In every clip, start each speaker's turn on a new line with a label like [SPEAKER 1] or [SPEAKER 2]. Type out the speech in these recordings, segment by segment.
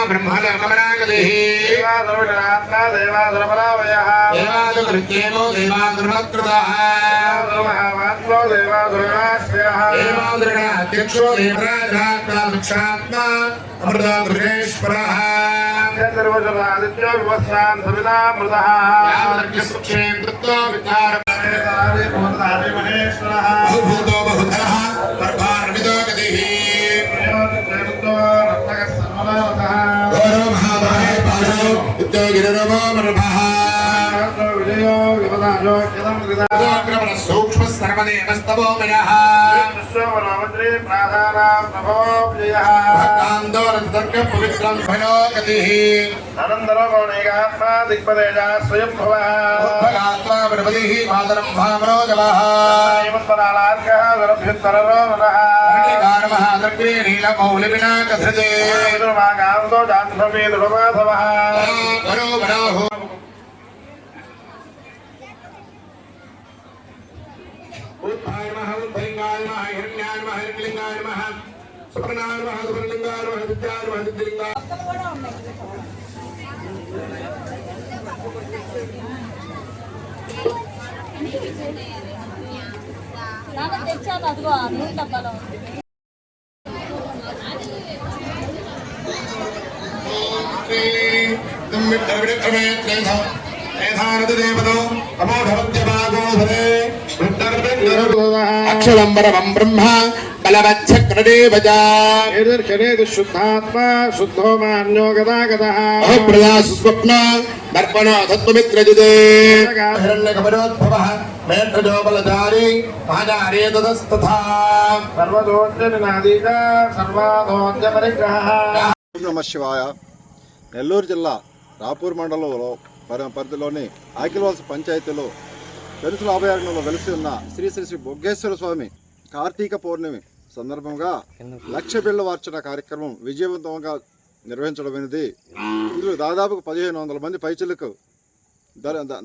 [SPEAKER 1] ब्रह्मलोकमनागतिः
[SPEAKER 2] देवासुरविरात्मा देवासुरपरावयः
[SPEAKER 1] देवासुरकृत्येनो देवासुरमत्कृतः
[SPEAKER 2] महामात्मो देवासुरराश्रयः
[SPEAKER 1] देवासुरणाध्यक्षो देवराजात्मा अमृतगृहेश्वरः
[SPEAKER 2] सर्वजनादित्यो विवत्सान् सवितामृतः
[SPEAKER 1] यावर्गसुक्षेत्रत्वा विद्यारम्भे
[SPEAKER 2] महेश्वरः
[SPEAKER 1] बहुभूतो बहुधरः पर्वार्मितो गतिः गौरव महाभागे पाशो उद्योगिरवो मर्भः
[SPEAKER 2] विजयो विपदायो
[SPEAKER 1] सूक्ष्म सर्वदेवस्तवो मयः
[SPEAKER 2] विश्वमनोमन्त्री प्राधानां प्रभो विजयः
[SPEAKER 1] भक्तान्दोरतर्क पवित्रं भयो गतिः
[SPEAKER 2] अनन्तरो गौणैकात्मा दिग्पदेजा स्वयं भवः
[SPEAKER 1] भगात्मा बृहदिः मातरं भामरोजवः
[SPEAKER 2] हेमन्तरालार्कः दरभ्युत्तररो नरः
[SPEAKER 1] महादग्रे नीलमौलिविना कथते
[SPEAKER 2] मागान्तो जाह्नवी दृढमाधवः
[SPEAKER 1] वरो वराहो उत्थाय नमः उद्धलिंगाय नमः हिरण्याय नमः हिरण्यलिंगाय नमः सुपर्णाय नमः सुपर्णलिंगाय नमः विद्याय नमः विद्यलिंगाय
[SPEAKER 3] నాన్న తెచ్చాను అదిగో నూనె డబ్బాలో
[SPEAKER 1] అక్షరంబరం బ్రహ్మ బలవచ్చక్రదేవజాక్షరే
[SPEAKER 2] శుద్ధాత్మా శుద్ధో మాన్యో గదాగతః
[SPEAKER 1] ప్రజాస్వప్న దర్పణ తత్వమిత్రజిదే హిరణ్యకపరోద్భవః మేఘజో బలధారి మహాచార్య తదస్తథా
[SPEAKER 2] సర్వదోజ్జనినాదీక సర్వాదోజ్జ పరిగ్రహః.
[SPEAKER 4] నమః శివాయ. నెల్లూరు జిల్లా రాపూర్ మండలంలో పరిధిలోని ఆకిలవలస పంచాయతీలో పెరుసుల అభయారణ్యంలో వెలిసి ఉన్న శ్రీ శ్రీ శ్రీ బొగ్గేశ్వర స్వామి కార్తీక పౌర్ణమి సందర్భంగా లక్ష బిళ్ళ వార్చన కార్యక్రమం విజయవంతంగా నిర్వహించడమైనది. ఇందులో దాదాపుగా 1500 మంది పైచిలకు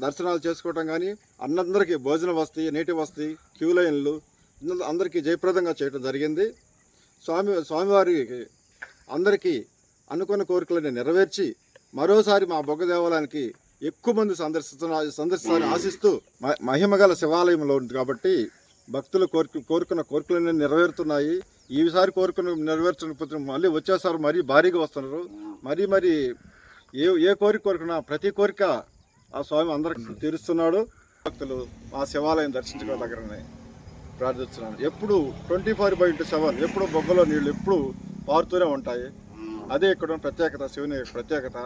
[SPEAKER 4] దర్శనాలు చేసుకోవటం కానీ అందరికీ భోజన వసతి, నీటి వసతి, క్యూ లైన్లు అందరికీ జయప్రదంగా చేయడం జరిగింది. స్వామివారికి అందరికీ అనుకున్న కోరికలను నెరవేర్చి మరోసారి మా బొగ్గ దేవాలయానికి ఎక్కువ మంది సందర్శిస్తారని ఆశిస్తూ మహిమగల శివాలయంలో ఉంది కాబట్టి భక్తులు కోరుకున్న కోరికలన్నీ నెరవేరుతున్నాయి. ఈసారి కోరుకున్న నెరవేర్చకపోతే మళ్ళీ వచ్చేసారి మరీ భారీగా వస్తున్నారు. మరి ఏ కోరిక కోరుకున్నా ప్రతి కోరిక ఆ స్వామి అందరికి తీరుస్తున్నాడు. భక్తులు ఆ శివాలయం దర్శించుకోదగ్గరని ప్రార్థిస్తున్నాను. ఎప్పుడు 24/7 ఎప్పుడు బొగ్గలో నీళ్ళు ఎప్పుడు పారుతూనే ఉంటాయి. అదే ఇక్కడ ప్రత్యేకత, శివుని ప్రత్యేకత.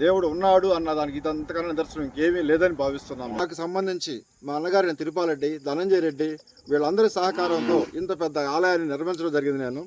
[SPEAKER 4] దేవుడు ఉన్నాడు అన్న దానికి ఇదంతకన్నా నిదర్శనం ఇంకేమీ లేదని భావిస్తున్నాము. నాకు సంబంధించి మా అన్నగారిని తిరుపాలరెడ్డి, ధనంజయ రెడ్డి వీళ్ళందరి సహకారంతో ఇంత పెద్ద ఆలయాన్ని నిర్మించడం జరిగింది. నేను